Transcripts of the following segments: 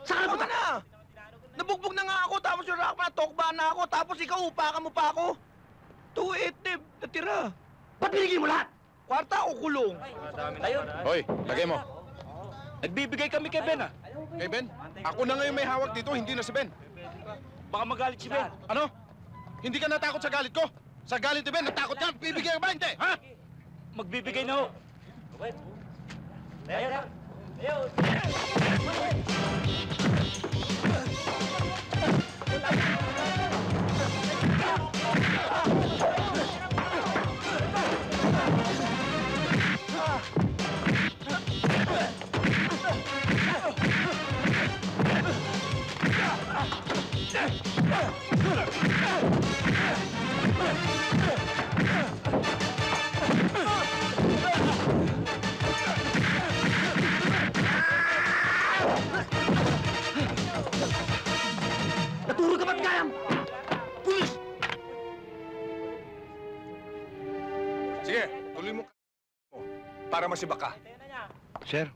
Saan ka na? Nabugbog na nga ako, tapos yung rock na tokba na ako, tapos ikaw upakan mo pa ako. 280 natira. Ba't binigay mo lahat? Kwarta o kulong? Hoy, lagay mo. Nagbibigay kami kay Ben, ah. Kay Ben, ako na ngayon may hawak dito, hindi na si Ben. Baka magalit si Ben. Ano? Hindi ka natakot sa galit ko? Sa galit ni Ben, natakot ka? Bibigyan ka ba, hindi? Ha? Magbibigay na ho. Naturo ka ba't kayam? Pulis! Sige, tuloy mo para masibak ka. Sir.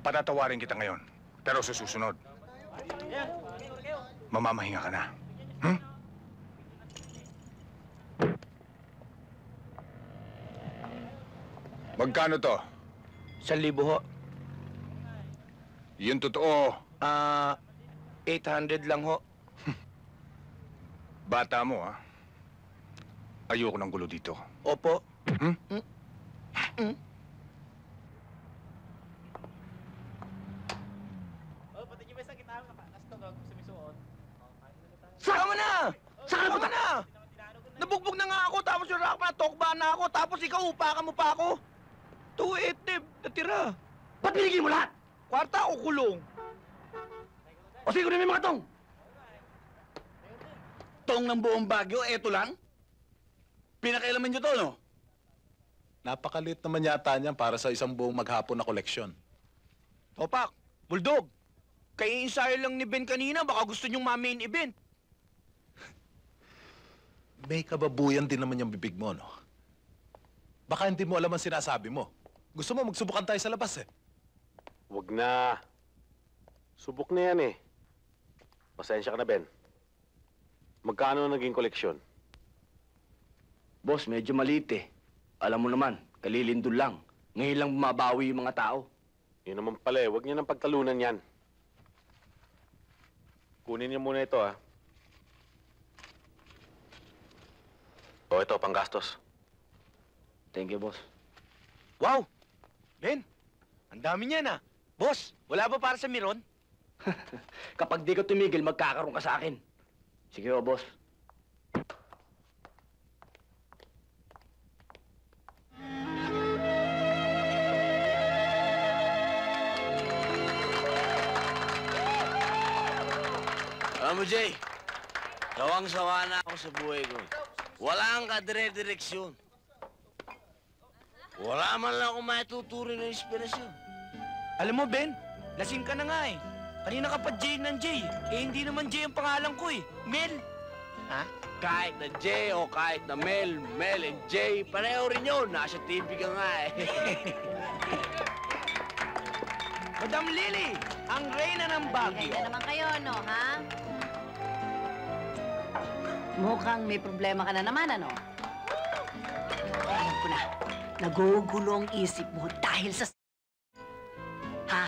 Patatawarin kita ngayon, pero sa susunod, mamamahinga ka na. Hmm? Magkano to? 1,000 ho. Yun totoo. 800 lang ho. Bata mo, ha? Ayoko ng gulo dito. Opo. Hmm? Saka na! Saka na! Nabugbog na nga ako, tapos yung rock na tokba na ako, tapos ikaw upakan mo pa ako. 280 natira. Ba't binigay mo lahat? Kwarta o kulong? O sige na may mga tong! Tong ng buong Baguio, eto lang? Pinakailaman nyo to, no? Napakalit naman yata niyan para sa isang buong maghapon na koleksyon. Topak, Bulldog, kayo ensayo lang ni Ben kanina, baka gusto niyong ma-main event. May kababuyan din naman yung bibig mo, no? Baka hindi mo alam ang sinasabi mo. Gusto mo magsubukan tayo sa labas, eh. Wag na. Subok na yan, eh. Pasensya ka na, Ben. Magkano na naging koleksyon? Boss, medyo maliit eh. Alam mo naman, kalilindol lang. Ngayon lang bumabawi yung mga tao. Yun naman pala, eh. Huwag niyo nang pagtalunan yan. Kunin niyo muna ito, ha. O, ito, panggastos. Thank you, boss. Wow! Ben, ang dami niyan ah. Boss, wala ba para sa Miron? Kapag di ka tumigil, magkakaroon ka sa akin. Sige ho, boss. Alam mo, Jay, sawang-sawa na ako sa buhay ko. Wala kang kadire-direksyon. Wala man lang akong maituturi ng inspirasyon. Alam mo, Ben, lasing ka na nga eh. Kanina ka pa Jay ng Jay. Eh, hindi naman Jay ang pangalan ko eh. Mel. Ha? Kahit na Jay o kahit na Mel, Mel and Jay, pareho rin yun. Nasa TV ka nga eh. Madam Lily, ang reyna ng Baguio. Ganyan naman kayo, no, ha? Mukhang may problema ka na naman, ano? Alam ko na, nagugulo ang isip mo dahil sa... Ha?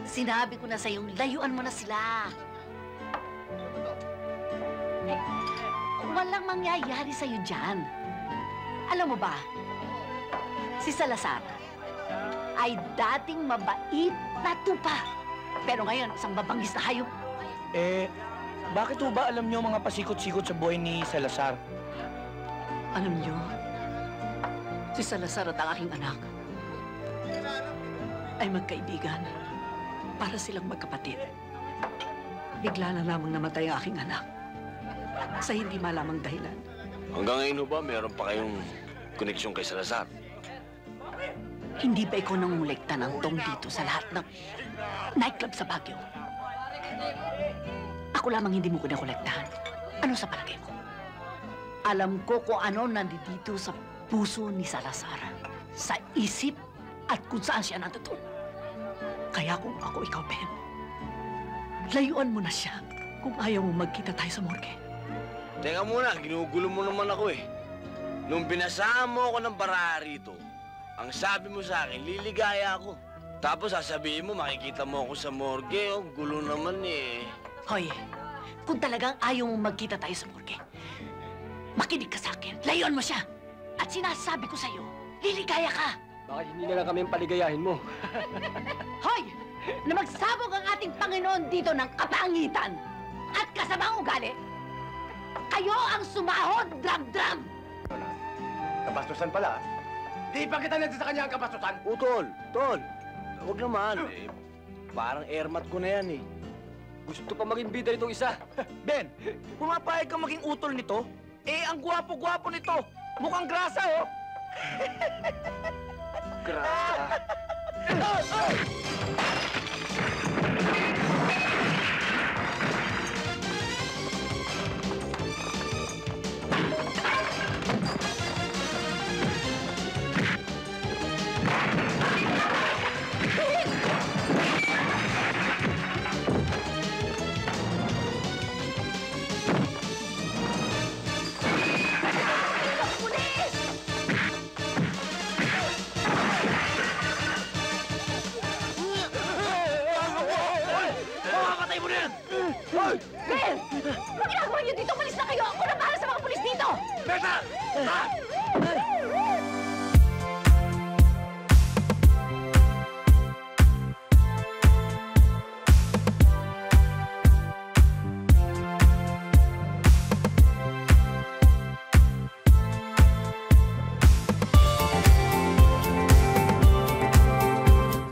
Sinabi ko na sa'yong layuan mo na sila. Walang mangyayari sa'yo dyan. Alam mo ba, si Salazar ay dating mabait na tupa. Pero ngayon, isang mabangis na hayop. Eh, bakit ho ba alam niyo mga pasikot-sikot sa buhay ni Salazar? Alam niyo, si Salazar at ang aking anak ay magkaibigan para silang magkapatid. Bigla na lamang namatay ang aking anak sa hindi malamang dahilan. Hanggang ngayon ho ba, meron pa kayong koneksyon kay Salazar? Hindi ba ikaw nangungulekta ng tong dito sa lahat ng nightclub sa Baguio? Ako lamang hindi mo ko nakolektahan. Ano sa palagay mo? Alam ko kung ano nandito sa puso ni Salazar, sa isip at kung saan siya nandito. Kaya kung ako ikaw, Ben, layuan mo na siya kung ayaw mo magkita tayo sa morgue. Teka muna, ginugulo mo naman ako eh. Nung binasaan mo ako ng bara rito, ang sabi mo sa akin, liligaya ako. Tapos sasabihin mo, makikita mo ako sa morgue, oh, gulo naman eh. Hoy, kung talagang ayaw mo magkita tayo sa morgue, makinig ka sa akin, layuan mo siya. At sinasabi ko sa'yo, liligaya ka. Baka hindi na lang kami ang paligayahin mo. Hoy! Na magsabog ang ating Panginoon dito ng kapangitan at kasamang ugali, kayo ang sumahod, dram-dram! Kabastusan pala. Di pa kita nagsa sa kanya ang kabastusan. Tol, huwag naman eh. Parang airmat ko na yan eh. Gusto pa maging bida nitong isa. Ben, pumapayag kang maging utol nito? Eh, ang gwapo-gwapo nito. Mukhang grasa, oh. Grasa. Mamamatay mo na yan! Ben! Ano ginagawa niyo dito? Malis na kayo! Ako na bahala sa mga pulis dito! Berta!